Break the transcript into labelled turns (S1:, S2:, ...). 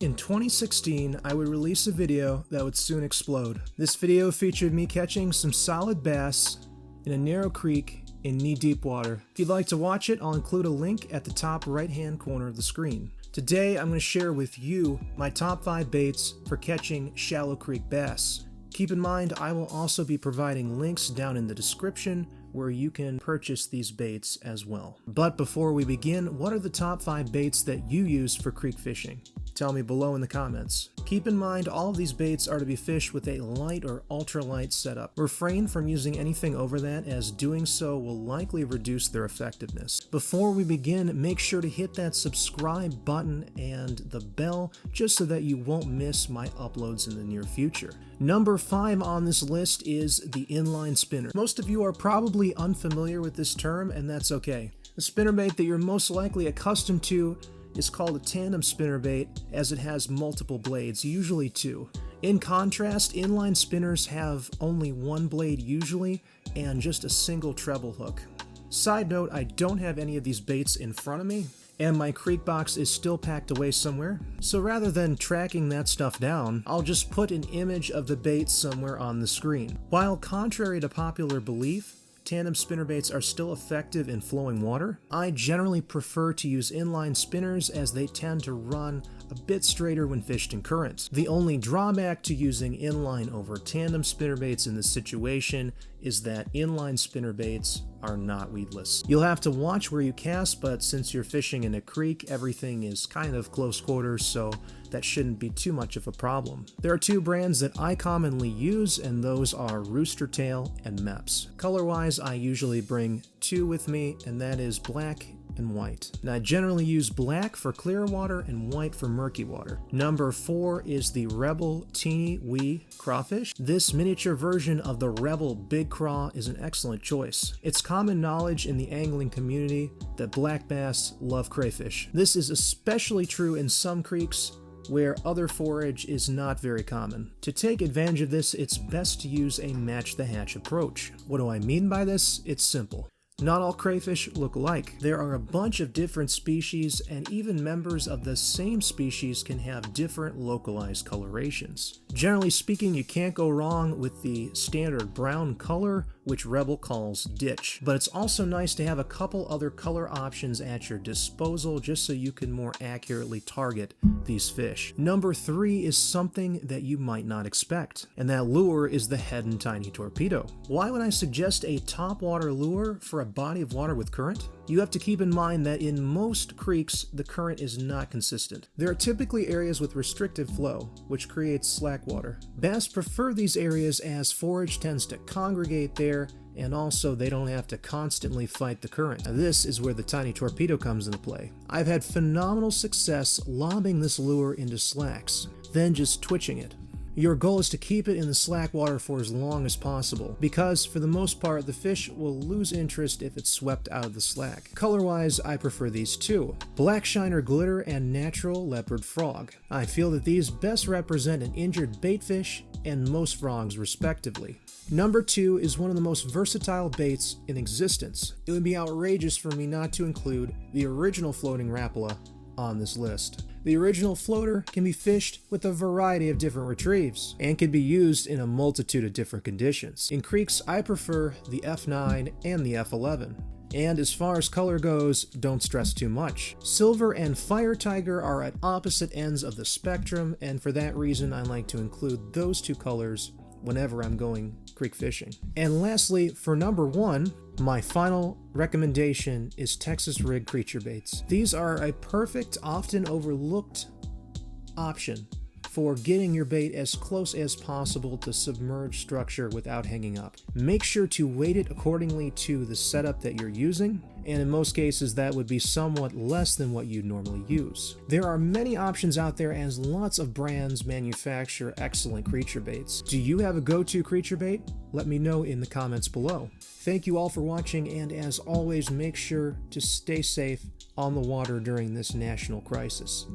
S1: In 2016, I would release a video that would soon explode. This video featured me catching some solid bass in a narrow creek in knee-deep water. If you'd like to watch it, I'll include a link at the top right-hand corner of the screen. Today, I'm going to share with you my top 5 baits for catching shallow creek bass. Keep in mind, I will also be providing links down in the description where you can purchase these baits as well. But before we begin, what are the top 5 baits that you use for creek fishing? Tell me below in the comments. Keep in mind, all of these baits are to be fished with a light or ultralight setup. Refrain from using anything over that, as doing so will likely reduce their effectiveness. Before we begin, make sure to hit that subscribe button and the bell just so that you won't miss my uploads in the near future. Number 5 on this list is the inline spinner. Most of you are probably unfamiliar with this term, and that's okay. The spinnerbait that you're most likely accustomed to is called a tandem spinnerbait, as it has multiple blades, usually 2. In contrast, inline spinners have only 1 blade usually, and just a single treble hook. Side note, I don't have any of these baits in front of me, and my creek box is still packed away somewhere, so rather than tracking that stuff down, I'll just put an image of the bait somewhere on the screen. While contrary to popular belief, tandem spinnerbaits are still effective in flowing water, I generally prefer to use inline spinners as they tend to run a bit straighter when fished in current. The only drawback to using inline over tandem spinnerbaits in this situation is that inline spinnerbaits are not weedless. You'll have to watch where you cast, but since you're fishing in a creek, everything is kind of close quarters, so that shouldn't be too much of a problem. There are 2 brands that I commonly use, and those are Rooster Tail and Mepps. Color-wise, I usually bring 2 with me, and that is black and white. Now, I generally use black for clear water and white for murky water. Number 4 is the Rebel Teeny Wee Crawfish. This miniature version of the Rebel Big Craw is an excellent choice. It's common knowledge in the angling community that black bass love crayfish. This is especially true in some creeks where other forage is not very common. To take advantage of this, it's best to use a match the hatch approach. What do I mean by this? It's simple. Not all crayfish look alike. There are a bunch of different species, and even members of the same species can have different localized colorations. Generally speaking, you can't go wrong with the standard brown color, which Rebel calls ditch. But it's also nice to have a couple other color options at your disposal just so you can more accurately target these fish. Number 3 is something that you might not expect, and that lure is the Head and Tiny Torpedo. Why would I suggest a topwater lure for a body of water with current? You have to keep in mind that in most creeks, the current is not consistent. There are typically areas with restricted flow, which creates slack water. Bass prefer these areas as forage tends to congregate there, and also they don't have to constantly fight the current. Now, this is where the Tiny Torpedo comes into play. I've had phenomenal success lobbing this lure into slacks, then just twitching it. Your goal is to keep it in the slack water for as long as possible, because for the most part the fish will lose interest if it's swept out of the slack. Color-wise, I prefer these 2, Black Shiner Glitter and Natural Leopard Frog. I feel that these best represent an injured baitfish and most frogs respectively. Number 2 is one of the most versatile baits in existence. It would be outrageous for me not to include the original floating Rapala on this list. The original floater can be fished with a variety of different retrieves and can be used in a multitude of different conditions. In creeks, I prefer the F9 and the F11. And as far as color goes, don't stress too much. Silver and Fire Tiger are at opposite ends of the spectrum, and for that reason I like to include those 2 colors whenever I'm going creek fishing. And lastly, for number 1, my final recommendation is Texas Rig Creature Baits. These are a perfect, often overlooked option for getting your bait as close as possible to submerged structure without hanging up. Make sure to weight it accordingly to the setup that you're using, and in most cases that would be somewhat less than what you'd normally use. There are many options out there, as lots of brands manufacture excellent creature baits. Do you have a go-to creature bait? Let me know in the comments below. Thank you all for watching, and as always, make sure to stay safe on the water during this national crisis.